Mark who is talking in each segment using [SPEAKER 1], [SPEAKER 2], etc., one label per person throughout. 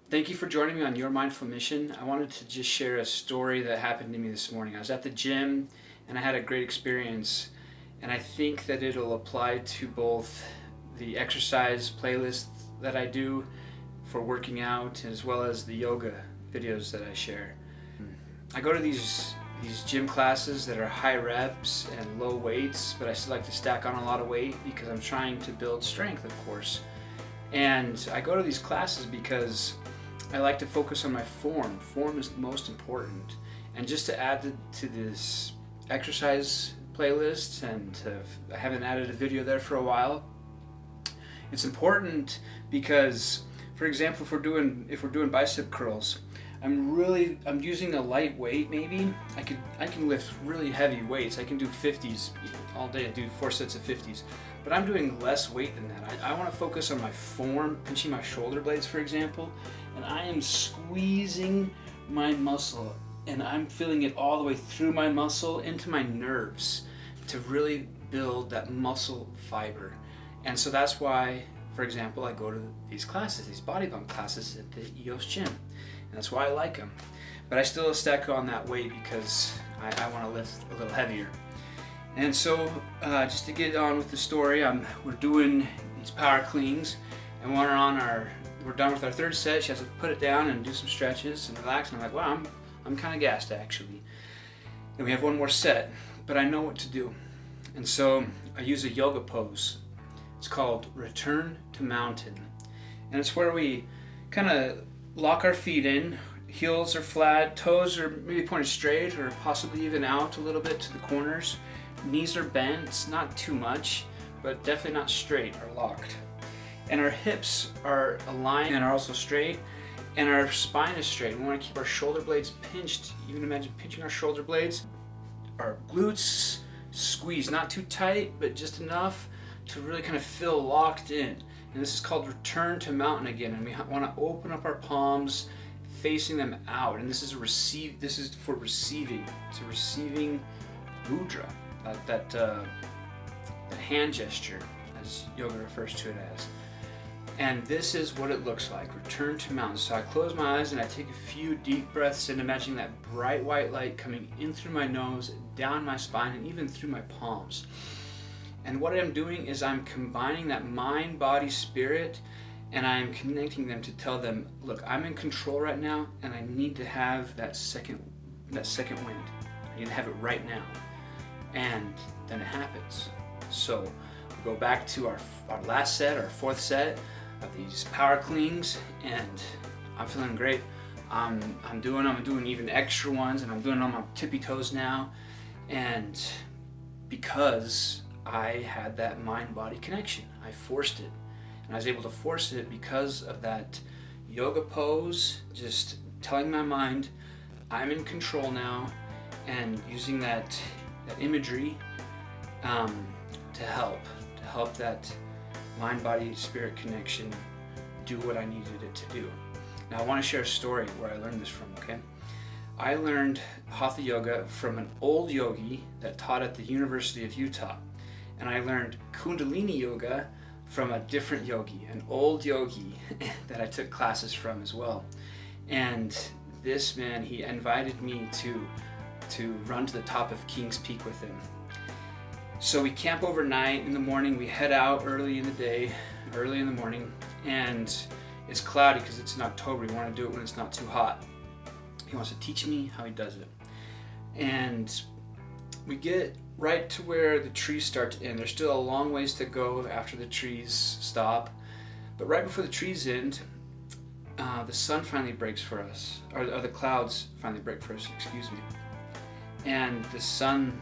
[SPEAKER 1] Thank you for joining me on Your Mindful Mission. I wanted to just share a story that happened to me this morning. I was at the gym and I had a great experience, and I think that it'll apply to both the exercise playlists that I do for working out as well as the yoga videos that I share. I go to these gym classes that are high reps and low weights, but I still like to stack on a lot of weight because I'm trying to build strength, of course. And I go to these classes because I like to focus on my form. Form is the most important. And just to add to this exercise playlist, and I haven't added a video there for a while, it's important because, for example, if we're doing bicep curls, I'm using a light weight. Maybe I can lift really heavy weights. I can do 50s all day. I do 4 sets of 50s, but I'm doing less weight than that. I want to focus on my form, pinching my shoulder blades, for example, and I am squeezing my muscle, and I'm feeling it all the way through my muscle into my nerves to really build that muscle fiber. And so that's why, for example, I go to these classes, these body pump classes at the EOS gym. And that's why I like them. But I still stack on that weight because I want to lift a little heavier. And so, just to get on with the story, we're doing these power cleans, and we're done with our third set. She has to put it down and do some stretches and relax. And I'm like, wow, I'm kind of gassed actually. And we have one more set, but I know what to do. And so I use a yoga pose. It's called Return to Mountain. And it's where we kind of lock our feet in, heels are flat, toes are maybe pointed straight or possibly even out a little bit to the corners. Knees are bent, not too much, but definitely not straight or locked. And our hips are aligned and are also straight, and our spine is straight. We want to keep our shoulder blades pinched. You can imagine pinching our shoulder blades. Our glutes squeeze, not too tight, but just enough to really kind of feel locked in. And this is called Return to Mountain again. And we want to open up our palms, facing them out. And this is for receiving. It's a receiving mudra, that hand gesture, as yoga refers to it as. And this is what it looks like. Return to Mountain. So I close my eyes and I take a few deep breaths in, imagining that bright white light coming in through my nose, down my spine, and even through my palms. And what I'm doing is I'm combining that mind, body, spirit, and I'm connecting them to tell them, look, I'm in control right now, and I need to have that second wind. I need to have it right now. And then it happens. So we go back to our last set, our fourth set of these power cleans, and I'm feeling great. I'm doing even extra ones, and I'm doing it on my tippy toes now. And because I had that mind-body connection, I forced it. And I was able to force it because of that yoga pose, just telling my mind, I'm in control now, and using that imagery to help that mind-body-spirit connection do what I needed it to do. Now I want to share a story where I learned this from, okay? I learned Hatha Yoga from an old yogi that taught at the University of Utah. And I learned Kundalini Yoga from a different yogi, an old yogi that I took classes from as well. And this man, he invited me to run to the top of King's Peak with him. So we camp overnight. In the morning, we head out early in the morning, and it's cloudy because it's in October. We want to do it when it's not too hot. He wants to teach me how he does it. And we get right to where the trees start to end. There's still a long ways to go after the trees stop. But right before the trees end, the sun finally breaks for us, or the clouds finally break for us, excuse me. And the sun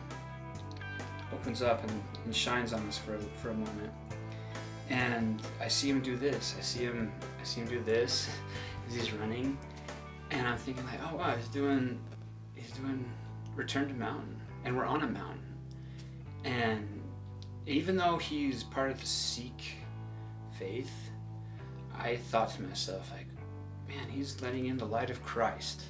[SPEAKER 1] opens up and shines on us for a moment. And I see him do this. I see him do this as he's running. And I'm thinking like, oh wow, he's doing Return to Mountain. And we're on a mountain. And even though he's part of the Sikh faith, I thought to myself, like, man, he's letting in the light of Christ.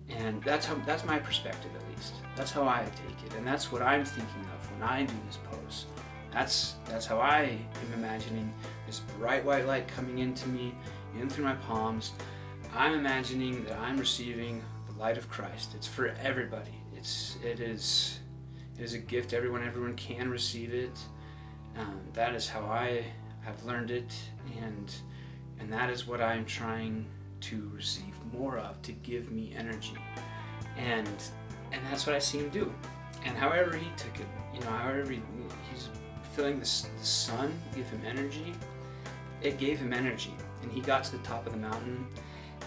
[SPEAKER 1] And that's my perspective, at least. That's how I take it, and that's what I'm thinking of when I do this pose. That's how I am imagining this bright white light coming into me, in through my palms, I'm imagining that I'm receiving the light of Christ. It's for everybody. It is a gift to everyone. Everyone can receive it. That is how I have learned it, and that is what I'm trying to receive more of, to give me energy. And that's what I see him do. And however he took it, however he's feeling the sun give him energy, it gave him energy. And he got to the top of the mountain,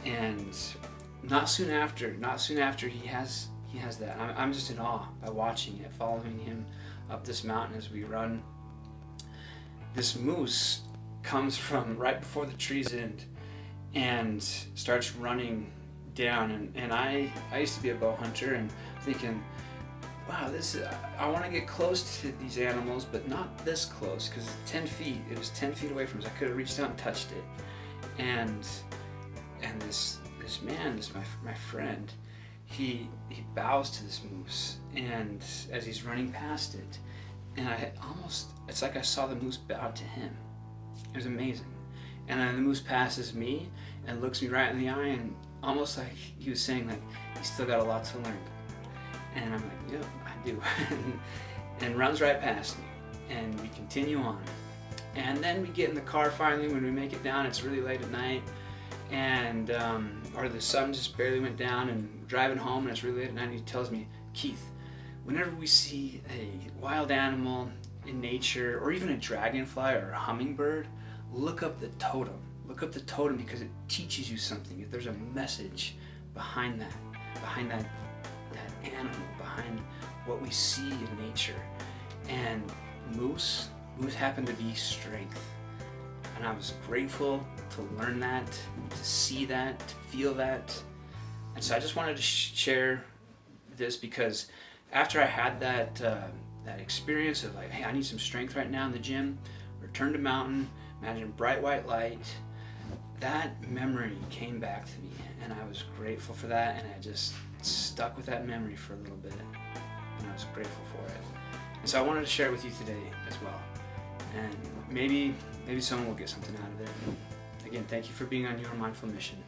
[SPEAKER 1] and not soon after he has that. I'm just in awe by watching it, following him up this mountain as we run. This moose comes from right before the tree's end and starts running down. And I used to be a bow hunter and thinking, wow, I want to get close to these animals, but not this close, because 10 feet, it was 10 feet away from us. I could have reached out and touched it. And this man, my friend, he bows to this moose, and as he's running past it, and it's like I saw the moose bow to him. It was amazing. And then the moose passes me and looks me right in the eye, and almost like he was saying, like, he's still got a lot to learn. And I'm like, yep, I do. And runs right past me, and we continue on. And then we get in the car finally. When we make it down, it's really late at night, and or the sun just barely went down, and we're driving home, and it's really late at night, and he tells me, Keith, whenever we see a wild animal in nature, or even a dragonfly or a hummingbird, look up the totem. Look up the totem, because it teaches you something. If there's a message behind that animal, behind what we see in nature. And moose happened to be strength. And I was grateful to learn that, to see that, to feel that. And so I just wanted to share this, because after I had that experience of like, hey, I need some strength right now in the gym, returned to mountain, imagine bright white light, that memory came back to me, and I was grateful for that, and I just stuck with that memory for a little bit, and I was grateful for it. And so I wanted to share it with you today as well, and maybe someone will get something out of it. Again, thank you for being on Your Mindful Mission.